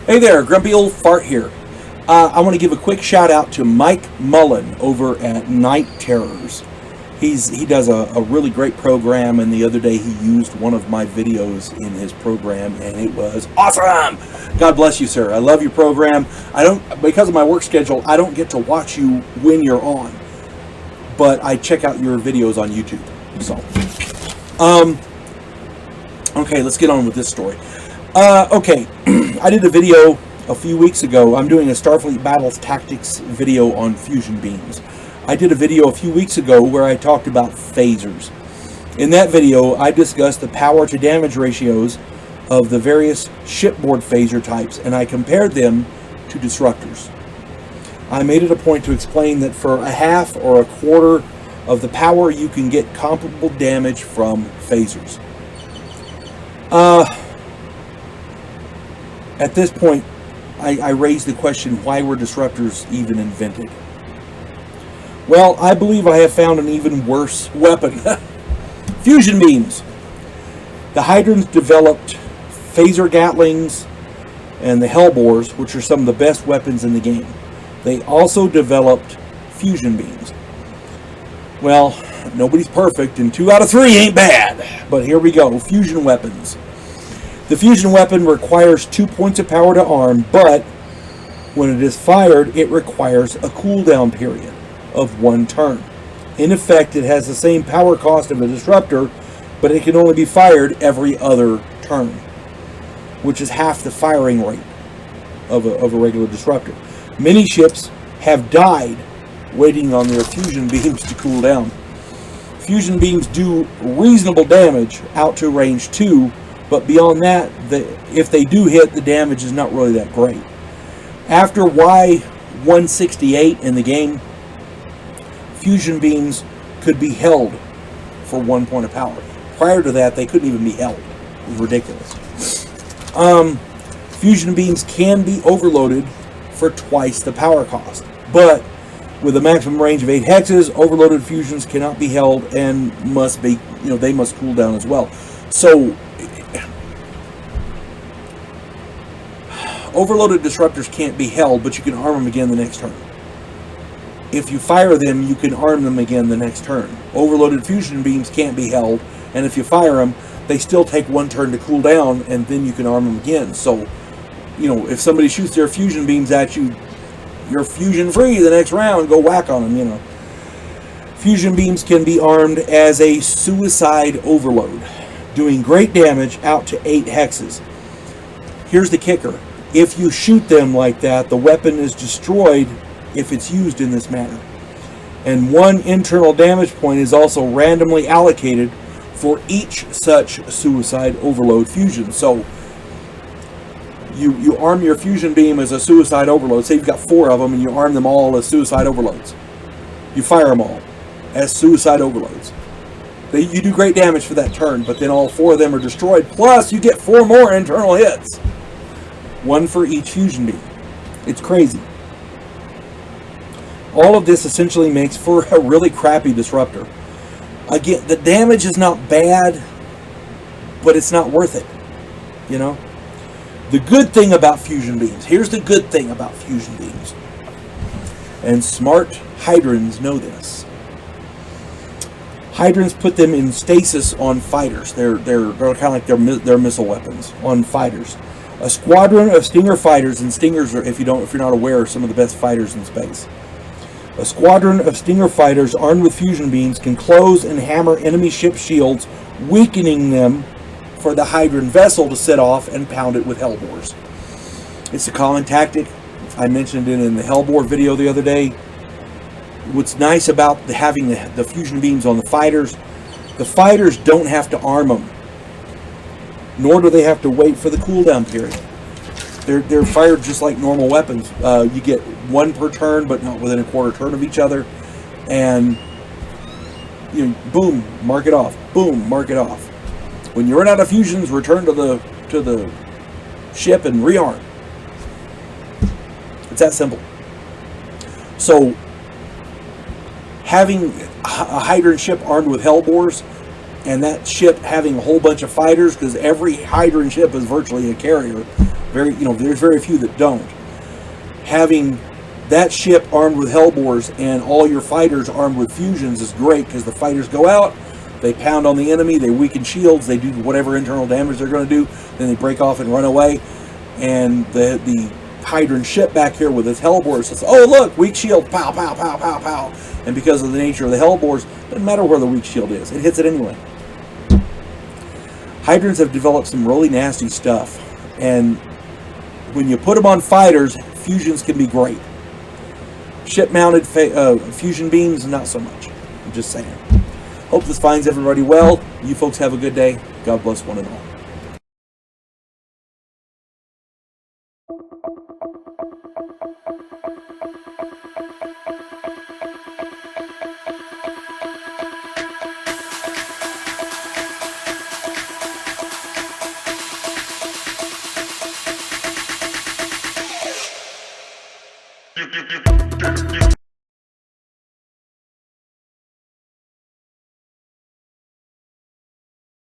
Hey there, Grumpy Old Fart here. I want to give a quick shout out to Mike Mullen over at Night Terrors. He does a really great program, and the other day he used one of my videos in his program, and it was awesome. God bless you, sir. I love your program. Because of my work schedule, I don't get to watch you when you're on, but I check out your videos on YouTube. So, okay, let's get on with this story. Okay, I did a video a few weeks ago. I'm doing a Starfleet Battles Tactics video on fusion beams. I did a video a few weeks ago where I talked about phasers. In that video, I discussed the power to damage ratios of the various shipboard phaser types, and I compared them to disruptors. I made it a point to explain that for a half or a quarter of the power, you can get comparable damage from phasers. At this point, I raised the question, why were disruptors even invented? Well, I believe I have found an even worse weapon. Fusion beams. The Hydrons developed phaser gatlings and the Hellbores, which are some of the best weapons in the game. They also developed fusion beams. Well, nobody's perfect, and 2 out of 3 ain't bad. But here we go, fusion weapons. The fusion weapon requires 2 points of power to arm, but when it is fired, it requires a cooldown period of 1 turn. In effect, it has the same power cost of a disruptor, but it can only be fired every other turn, which is half the firing rate of a regular disruptor. Many ships have died waiting on their fusion beams to cool down. Fusion beams do reasonable damage out to range 2, but beyond that, if they do hit, the damage is not really that great. After Y168 in the game, fusion beams could be held for 1 point of power. Prior to that, they couldn't even be held. It was ridiculous. Fusion beams can be overloaded for twice the power cost, but with a maximum range of 8 hexes, overloaded fusions cannot be held and must be, they must cool down as well. So, overloaded disruptors can't be held, but you can arm them again the next turn. If you fire them, you can arm them again the next turn. Overloaded fusion beams can't be held, and if you fire them, they still take 1 turn to cool down, and then you can arm them again. So, if somebody shoots their fusion beams at you, you're fusion free the next round. Go whack on them, Fusion beams can be armed as a suicide overload, doing great damage out to 8 hexes. Here's the kicker. If you shoot them like that, the weapon is destroyed if it's used in this manner. And 1 internal damage point is also randomly allocated for each such suicide overload fusion. So you arm your fusion beam as a suicide overload. Say you've got 4 of them and you arm them all as suicide overloads. You fire them all as suicide overloads. You do great damage for that turn, but then all 4 of them are destroyed. Plus, you get 4 more internal hits. 1 for each fusion beam. It's crazy. All of this essentially makes for a really crappy disruptor. Again, the damage is not bad, but it's not worth it. The good thing about fusion beams. Here's the good thing about fusion beams. And smart Hydrons know this. Hydrons put them in stasis on fighters. They're kind of like their missile weapons on fighters. A squadron of Stinger fighters, and Stingers are, if you're not aware, are some of the best fighters in space. A squadron of Stinger fighters armed with fusion beams can close and hammer enemy ship shields, weakening them for the Hydron vessel to set off and pound it with Hellbores. It's a common tactic. I mentioned it in the Hellbore video the other day. What's nice about having the fusion beams on the fighters don't have to arm them, nor do they have to wait for the cooldown period. They're fired just like normal weapons. You get 1 per turn, but not within a quarter turn of each other, and boom, mark it off. Boom, mark it off. When you run out of fusions, return to the ship and rearm. It's that simple. So, having a Hydron ship armed with Hellbores, and that ship having a whole bunch of fighters, because every Hydron ship is virtually a carrier, There's very few that don't. Having that ship armed with hellbores and all your fighters armed with fusions is great, because the fighters go out, they pound on the enemy, they weaken shields, they do whatever internal damage they're going to do, then they break off and run away. And the Hydran ship back here with its hellbores says, oh look, weak shield, pow, pow, pow, pow, pow. And because of the nature of the hellbores, it doesn't matter where the weak shield is, it hits it anyway. Hydrans have developed some really nasty stuff, and when you put them on fighters, fusions can be great. Ship-mounted fusion beams, not so much. I'm just saying. Hope this finds everybody well. You folks have a good day. God bless one and all.